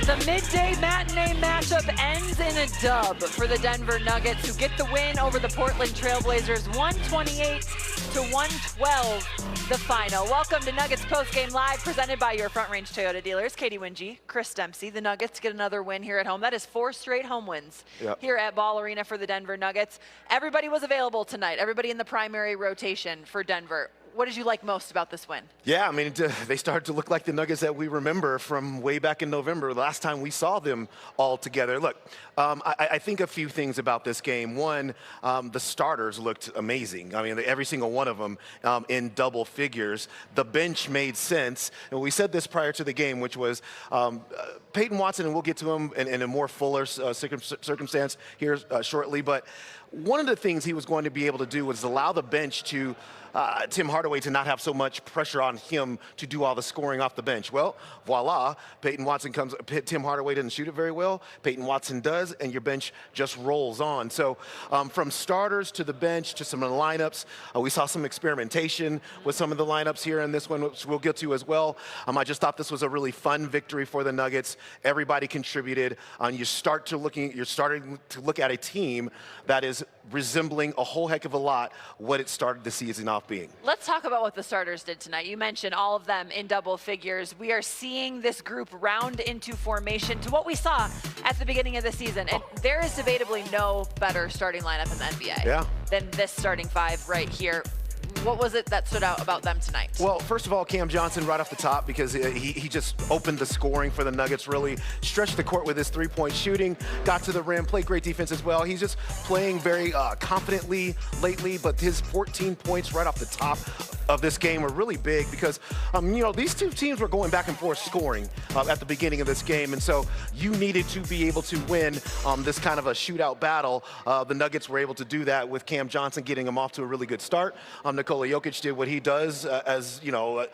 The midday matinee matchup ends in a dub for the Denver Nuggets, who get the win over the Portland Trailblazers, 128-112, the final. Welcome to Nuggets Postgame Live, presented by your Front Range Toyota dealers, Katie Wingy, Chris Dempsey. The Nuggets get another win here at home. That is 4 straight home wins here at Ball Arena for the Denver Nuggets. Everybody was available tonight, everybody in the primary rotation for Denver. What did you like most about this win? Yeah, I mean, they started to look like the Nuggets that we remember from way back in November, the last time we saw them all together. Look, I think a few things about this game. One, the starters looked amazing. I mean, every single one of them in double figures. The bench made sense. And we said this prior to the game, which was Peyton Watson, and we'll get to him in a more fuller circumstance here shortly, but one of the things he was going to be able to do was allow the bench to Tim Hardaway to not have so much pressure on him to do all the scoring off the bench. Well, voila, Peyton Watson comes, Tim Hardaway didn't shoot it very well, Peyton Watson does, and your bench just rolls on. So from starters to the bench to some of the lineups, we saw some experimentation with some of the lineups here in this one, which we'll get to as well. I just thought this was a really fun victory for the Nuggets. Everybody contributed. You're starting to look at a team that is resembling a whole heck of a lot what it started the season off being. Let's talk about what the starters did tonight. You mentioned all of them in double figures. We are seeing this group round into formation to what we saw at the beginning of the season. And there is debatably no better starting lineup in the NBA than this starting five right here. What was it that stood out about them tonight? Well, first of all, Cam Johnson right off the top, because he just opened the scoring for the Nuggets, really stretched the court with his three-point shooting, got to the rim, played great defense as well. He's just playing very confidently lately, but his 14 points right off the top of this game were really big because, you know, these two teams were going back and forth scoring at the beginning of this game, and so you needed to be able to win this kind of a shootout battle. The Nuggets were able to do that with Cam Johnson getting them off to a really good start. Nikola Jokic did what he does as, you know,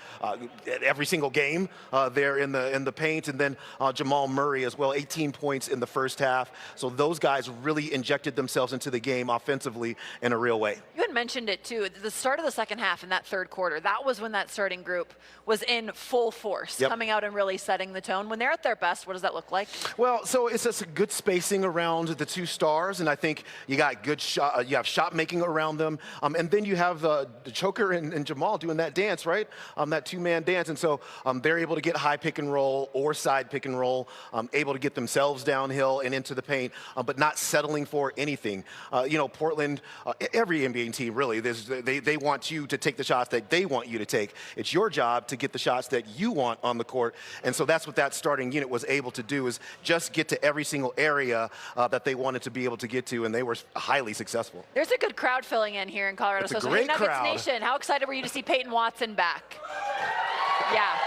every single game there in the paint, and then Jamal Murray as well, 18 points in the first half. So those guys really injected themselves into the game offensively in a real way. You had mentioned it too, the start of the second half in that third quarter, that was when that starting group was in full force, coming out and really setting the tone. When they're at their best, what does that look like? Well, so it's just a good spacing around the two stars, and I think you got good shot, you have shot making around them, and then you have the Choker and Jamal doing that dance, right? That two-man dance, and so they're able to get high pick and roll or side pick and roll, able to get themselves downhill and into the paint, but not settling for anything. You know, Portland, every NBA team really, they want you to take the shots that they want you to take. It's your job to get the shots that you want on the court, and so that's what that starting unit was able to do, is just get to every single area that they wanted to be able to get to, and they were highly successful. There's a good crowd filling in here in Colorado. It's a great Nuggets crowd. Nation, how excited were you to see Peyton Watson back? Yeah.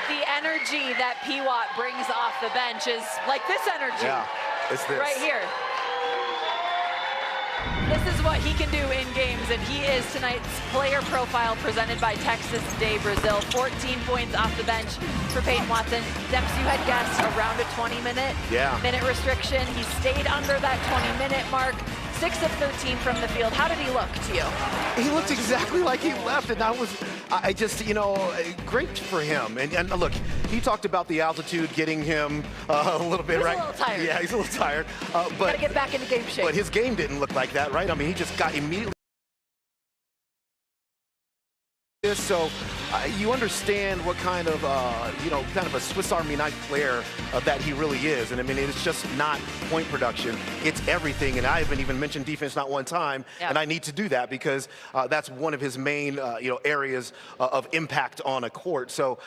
The energy that P-Watt brings off the bench is like this energy. Yeah, it's this. Right here. This is what he can do in games, and he is tonight's player profile presented by Texas Day Brazil. 14 points off the bench for Peyton Watson. Dempsey, you had guessed around a 20-minute minute restriction. He stayed under that 20-minute mark. 6 of 13 from the field. How did he look to you? He looked exactly like he left, and I just, you know, great for him. And look, he talked about the altitude getting him a little bit, right? He's a little tired. Yeah, he's a little tired. But gotta get back into game shape. But his game didn't look like that, right? I mean, he just got immediately. So you understand what kind of, you know, kind of a Swiss Army knife player that he really is. And I mean, it's just not point production, it's everything. And I haven't even mentioned defense not one time, and I need to do that because that's one of his main, you know, areas of impact on a court. So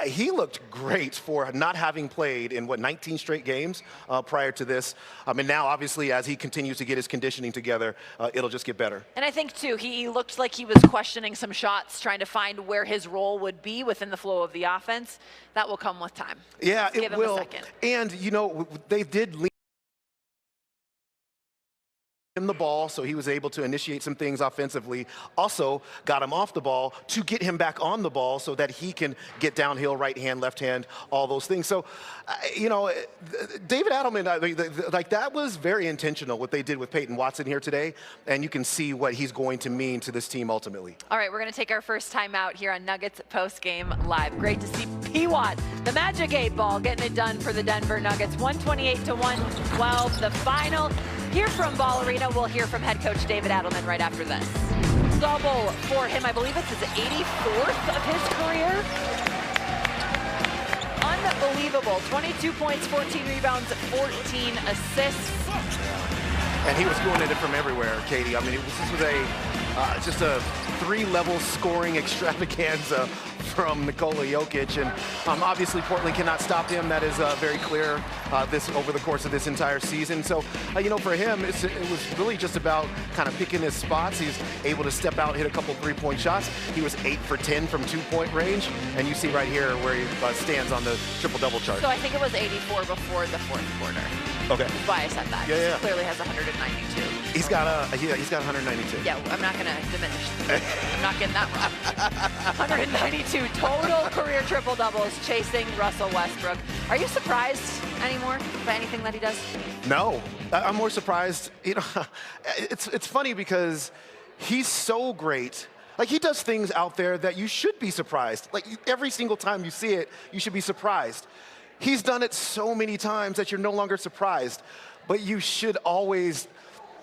he looked great for not having played in, what, 19 straight games prior to this. And now, obviously, as he continues to get his conditioning together, it'll just get better. And I think, too, he looked like he was questioning some shots, trying to find where his role would be within the flow of the offense. That will come with time. Yeah, it will. And, you know, they did lean him the ball, so he was able to initiate some things offensively. Also got him off the ball to get him back on the ball so that he can get downhill, right hand, left hand, all those things. So, David Adelman, like that was very intentional what they did with Peyton Watson here today, and you can see what he's going to mean to this team ultimately. All right, we're going to take our first time out here on Nuggets Post Game Live. Great to see P-Watt, the Magic 8 Ball, getting it done for the Denver Nuggets. 128-112, the final. Here from Ball Arena, we'll hear from head coach David Adelman right after this. Double for him. I believe it's his 84th of his career. Unbelievable. 22 points, 14 rebounds, 14 assists. And he was going at it from everywhere, Katie. I mean, this was just a three-level scoring extravaganza from Nikola Jokic, and obviously Portland cannot stop him. That is very clear this over the course of this entire season. So, for him, it was really just about kind of picking his spots. He's able to step out, hit a couple three-point shots. He was 8 for 10 from two-point range, and you see right here where he stands on the triple-double chart. So I think it was 84 before the fourth quarter. Okay. That's why I said that. Yeah. He clearly has 192. He's got 192. Yeah, I'm not going to diminish. I'm not getting that wrong. 192 total career triple doubles, chasing Russell Westbrook. Are you surprised anymore by anything that he does? No, I'm more surprised. It's funny because he's so great. Like, he does things out there that you should be surprised. Like, every single time you see it, you should be surprised. He's done it so many times that you're no longer surprised. But you should always,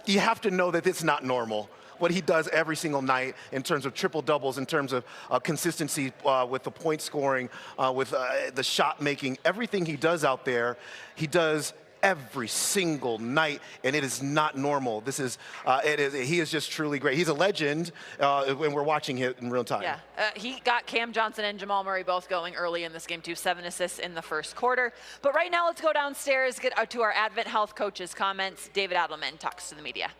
you have to know that it's not normal. What he does every single night in terms of triple doubles, in terms of consistency with the point scoring, with the shot making, everything he does out there, he does every single night, and it is not normal. This is, he is just truly great. He's a legend when we're watching it in real time. Yeah, he got Cam Johnson and Jamal Murray both going early in this game too, 7 assists in the first quarter. But right now, let's go downstairs, get to our Advent Health coaches' comments. David Adelman talks to the media.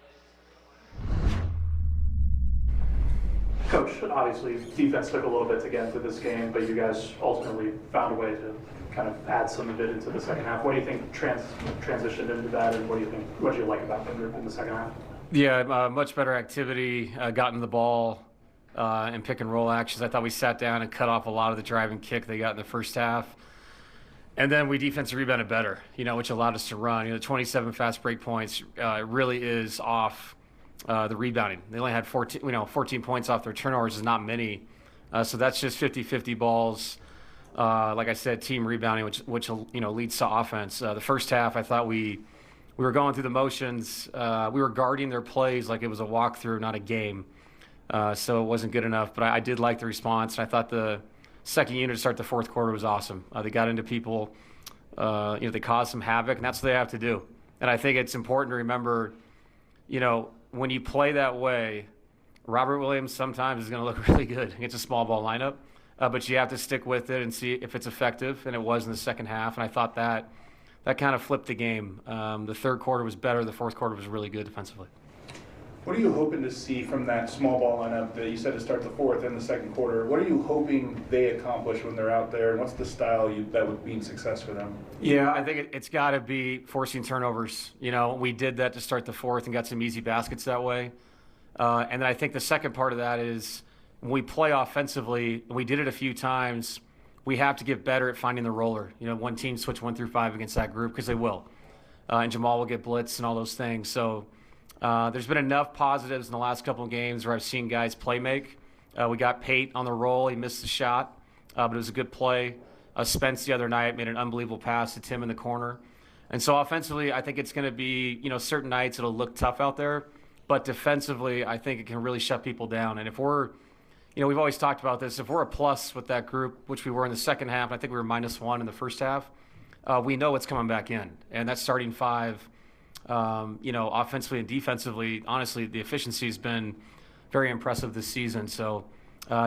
Coach, obviously defense took a little bit to get into this game, but you guys ultimately found a way to kind of add some of it into the second half. What do you think transitioned into that, and what do you like about the group in the second half? Yeah, much better activity, gotten the ball and pick and roll actions. I thought we sat down and cut off a lot of the drive and kick they got in the first half. And then we defensive rebounded better, which allowed us to run. The 27 fast break points really is off the rebounding. They only had 14 points off their turnovers is not many. So that's just 50-50 balls. Like I said, team rebounding, which leads to offense. The first half, I thought we were going through the motions. We were guarding their plays like it was a walkthrough, not a game. So it wasn't good enough. But I did like the response. And I thought the second unit to start the fourth quarter was awesome. They got into people. They caused some havoc, and that's what they have to do. And I think it's important to remember, when you play that way, Robert Williams sometimes is going to look really good against a small ball lineup. But you have to stick with it and see if it's effective, and it was in the second half. And I thought that kind of flipped the game. The third quarter was better. The fourth quarter was really good defensively. What are you hoping to see from that small ball lineup that you said to start the fourth and the second quarter? What are you hoping they accomplish when they're out there, and what's the style that would mean success for them? Yeah, I think it's got to be forcing turnovers. We did that to start the fourth and got some easy baskets that way. And then I think the second part of that is, when we play offensively, we did it a few times, we have to get better at finding the roller. One team switch 1 through 5 against that group, because they will. And Jamal will get blitzed and all those things. So there's been enough positives in the last couple of games where I've seen guys play make. We got Pate on the roll. He missed the shot, but it was a good play. Spence the other night made an unbelievable pass to Tim in the corner. And so offensively, I think it's going to be, certain nights it'll look tough out there. But defensively, I think it can really shut people down. And if we're we've always talked about this. If we're a plus with that group, which we were in the second half, I think we were -1 in the first half, we know it's coming back in. And that starting five, offensively and defensively, honestly, the efficiency has been very impressive this season. So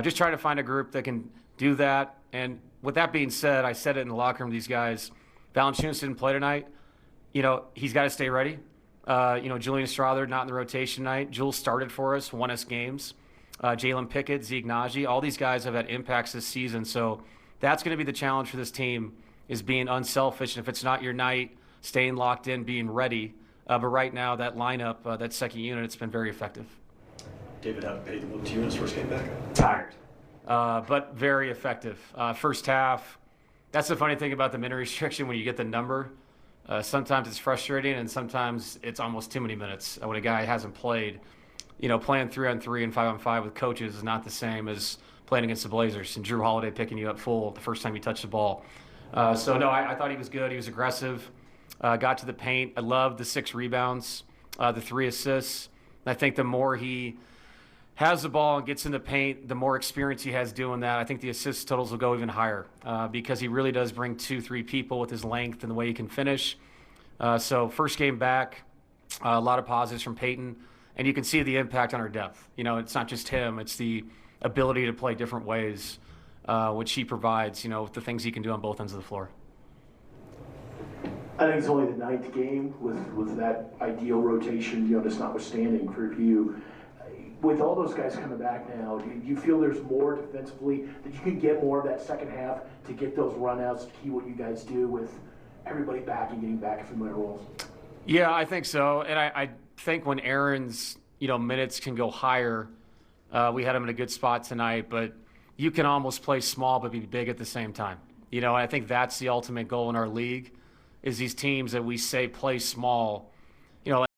just trying to find a group that can do that. And with that being said, I said it in the locker room, these guys, Valanciunas didn't play tonight. He's got to stay ready. Julian Strawther not in the rotation tonight. Jules started for us, won us games. Jalen Pickett, Zeke Naji, all these guys have had impacts this season. So that's going to be the challenge for this team, is being unselfish. And if it's not your night, staying locked in, being ready But right now, that lineup, that second unit, it's been very effective. David, how did Peyton look to you in his first game back? Tired, but very effective. First half, that's the funny thing about the minute restriction when you get the number. Sometimes it's frustrating, and sometimes it's almost too many minutes when a guy hasn't played. Playing 3-on-3 and 5-on-5 with coaches is not the same as playing against the Blazers and Drew Holiday picking you up full the first time you touch the ball. I thought he was good. He was aggressive, got to the paint. I loved the 6 rebounds, the 3 assists. I think the more he has the ball and gets in the paint, the more experience he has doing that. I think the assist totals will go even higher because he really does bring 2-3 people with his length and the way he can finish. So first game back, a lot of positives from Peyton. And you can see the impact on our depth. It's not just him. It's the ability to play different ways, which he provides, with the things he can do on both ends of the floor. I think it's only the 9th game with that ideal rotation, just notwithstanding for you. With all those guys coming back now, do you feel there's more defensively, that you can get more of that second half to get those runouts, to keep what you guys do with everybody back and getting back in familiar roles? Yeah, I think so. And I think when Aaron's, minutes can go higher, we had him in a good spot tonight, but you can almost play small but be big at the same time. I think that's the ultimate goal in our league, is these teams that we say play small,